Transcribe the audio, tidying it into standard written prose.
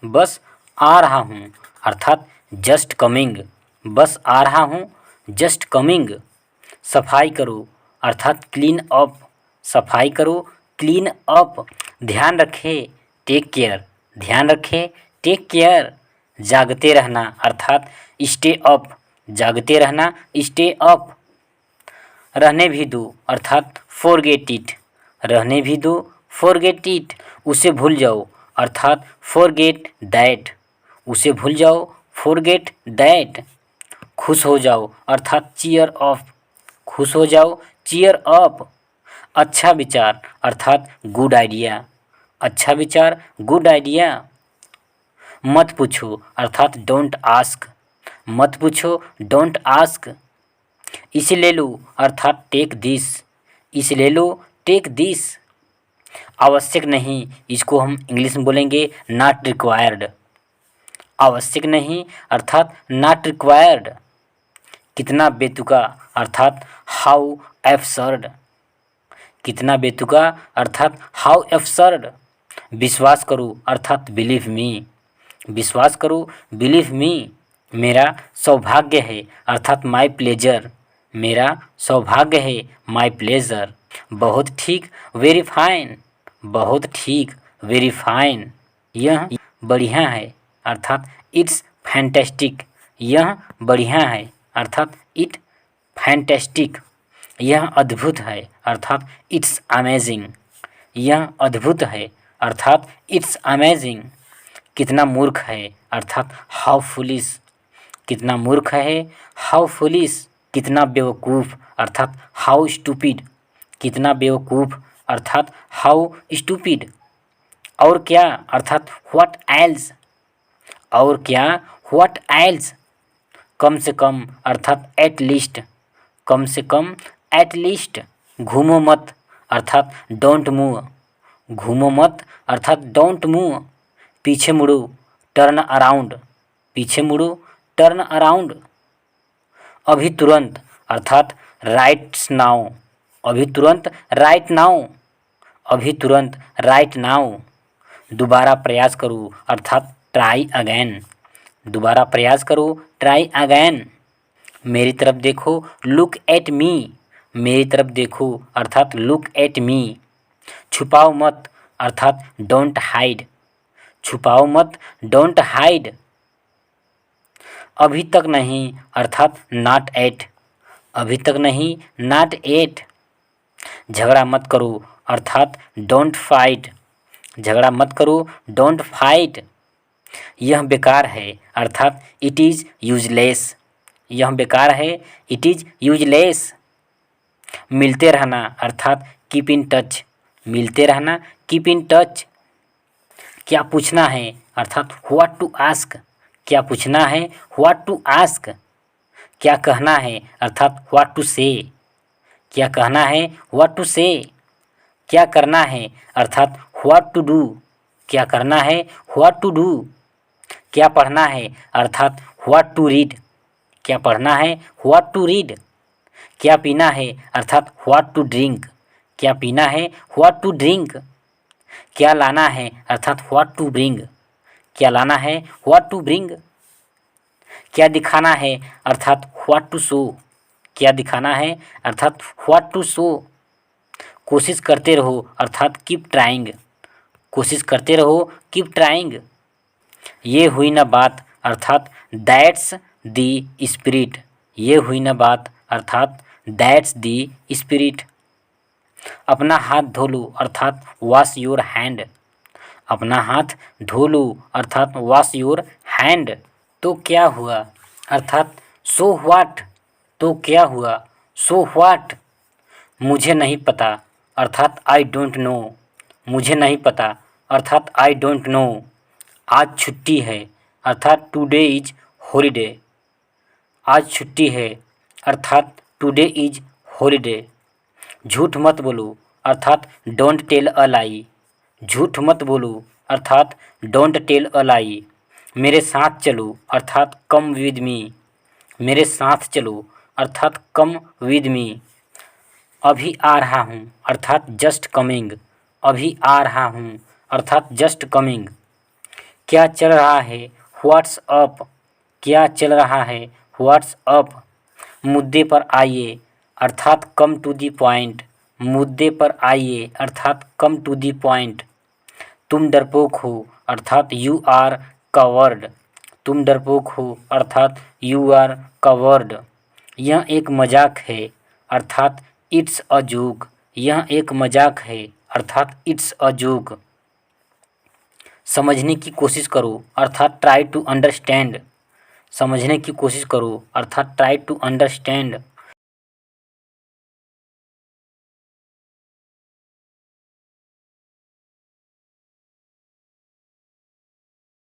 बस आ रहा हूँ अर्थात जस्ट कमिंग, बस आ रहा हूँ जस्ट कमिंग। सफाई करो अर्थात क्लीन अप, सफाई करो क्लीन अप। ध्यान रखें टेक केयर, ध्यान रखें टेक केयर। जागते रहना अर्थात स्टे अप, जागते रहना स्टे अप। रहने भी दो अर्थात फॉरगेट इट, रहने भी दो फॉरगेट इट। उसे भूल जाओ अर्थात फॉरगेट दैट, उसे भूल जाओ फॉरगेट दैट। खुश हो जाओ अर्थात चीयर अप, खुश हो जाओ चीयर अप। अच्छा विचार अर्थात गुड आइडिया, अच्छा विचार गुड आइडिया। मत पूछो अर्थात डोंट आस्क, मत पूछो डोंट आस्क। इसे ले लो अर्थात टेक दिस, इसे ले लो टेक दिस। आवश्यक नहीं, इसको हम इंग्लिश में बोलेंगे नॉट रिक्वायर्ड, आवश्यक नहीं अर्थात नॉट रिक्वायर्ड। कितना बेतुका अर्थात हाउ एब्सर्ड, कितना बेतुका अर्थात हाउ एब्सर्ड। विश्वास करो अर्थात बिलीव मी, विश्वास करो बिलीव मी। मेरा सौभाग्य है अर्थात माय प्लेजर, मेरा सौभाग्य है माय प्लेजर। बहुत ठीक वेरी फाइन, बहुत ठीक वेरी फाइन। यह बढ़िया है अर्थात इट्स फैंटेस्टिक, यह बढ़िया है अर्थात इट फैंटेस्टिक। यह अद्भुत है अर्थात इट्स अमेजिंग, यह अद्भुत है अर्थात इट्स अमेजिंग। कितना मूर्ख है अर्थात हाउ फुलिश, कितना मूर्ख है हाउ फुलिश। कितना बेवकूफ़ अर्थात हाउ स्टूपिड, कितना बेवकूफ़ अर्थात हाउ स्टूपिड। और क्या अर्थात व्हाट एल्स, और क्या व्हाट एल्स। कम से कम अर्थात एट लीस्ट, कम से कम एट लीस्ट। घूमो मत अर्थात डोंट मूव, घूमो मत अर्थात डोंट मूव। पीछे मुड़ो टर्न अराउंड, पीछे मुड़ो टर्न अराउंड। अभी तुरंत अर्थात राइट नाउ, अभी तुरंत राइट नाउ, अभी तुरंत राइट नाउ। दोबारा प्रयास करो अर्थात ट्राई अगेन, दोबारा प्रयास करो ट्राई अगेन। मेरी तरफ देखो लुक एट मी, मेरी तरफ देखो अर्थात लुक एट मी। छुपाओ मत अर्थात डोंट हाइड, छुपाओ मत डोंट हाइड। अभी तक नहीं अर्थात नॉट एट, अभी तक नहीं नॉट एट। झगड़ा मत करो अर्थात डोंट फाइट, झगड़ा मत करो डोंट फाइट। यह बेकार है अर्थात इट इज़ यूजलेस, यह बेकार है इट इज़ यूजलेस। मिलते रहना अर्थात कीप इन टच, मिलते रहना कीप इन टच। क्या पूछना है अर्थात व्हाट टू आस्क, क्या पूछना है व्हाट टू आस्क। क्या कहना है अर्थात व्हाट टू से, क्या कहना है व्हाट टू से। क्या करना है अर्थात व्हाट टू डू, क्या करना है व्हाट टू डू। क्या पढ़ना है अर्थात व्हाट टू रीड, क्या पढ़ना है व्हाट टू रीड। क्या पीना है अर्थात व्हाट टू ड्रिंक, क्या पीना है व्हाट टू ड्रिंक। क्या लाना है अर्थात व्हाट टू ब्रिंग, क्या लाना है व्हाट टू ब्रिंग। क्या दिखाना है अर्थात व्हाट टू शो, क्या दिखाना है अर्थात व्हाट टू शो। कोशिश करते रहो अर्थात कीप ट्राइंग, कोशिश करते रहो कीप ट्राइंग। ये हुई ना बात अर्थात दैट्स द स्पिरिट, ये हुई ना बात अर्थात दैट्स द स्पिरिट। अपना हाथ धो लो अर्थात वॉश योर हैंड, अपना हाथ धो लो अर्थात वॉश योर हैंड। तो क्या हुआ अर्थात सो व्हाट, तो क्या हुआ सो व्हाट। मुझे नहीं पता अर्थात आई डोंट नो, मुझे नहीं पता अर्थात आई डोंट नो। आज छुट्टी है अर्थात टुडे इज हॉलीडे, आज छुट्टी है अर्थात टुडे इज हॉलीडे। झूठ मत बोलो अर्थात डोंट टेल अ लाई, झूठ मत बोलो अर्थात डोंट टेल अ लाई। मेरे साथ चलो अर्थात कम विद मी, मेरे साथ चलो अर्थात कम विद मी। अभी आ रहा हूँ अर्थात जस्ट कमिंग, अभी आ रहा हूँ अर्थात जस्ट कमिंग। क्या चल रहा है, व्हाट्स अप, क्या चल रहा है, व्हाट्स अप। मुद्दे पर आइए अर्थात कम टू दी पॉइंट, मुद्दे पर आइए अर्थात कम टू दी पॉइंट। तुम डरपोक हो अर्थात यू आर कवर्ड, तुम डरपोक हो अर्थात यू आर कवर्ड। यह एक मजाक है अर्थात इट्स अ जोक, यह एक मजाक है अर्थात इट्स अ जोक। समझने की कोशिश करो अर्थात ट्राई टू अंडरस्टैंड, समझने की कोशिश करो अर्थात ट्राई टू अंडरस्टैंड।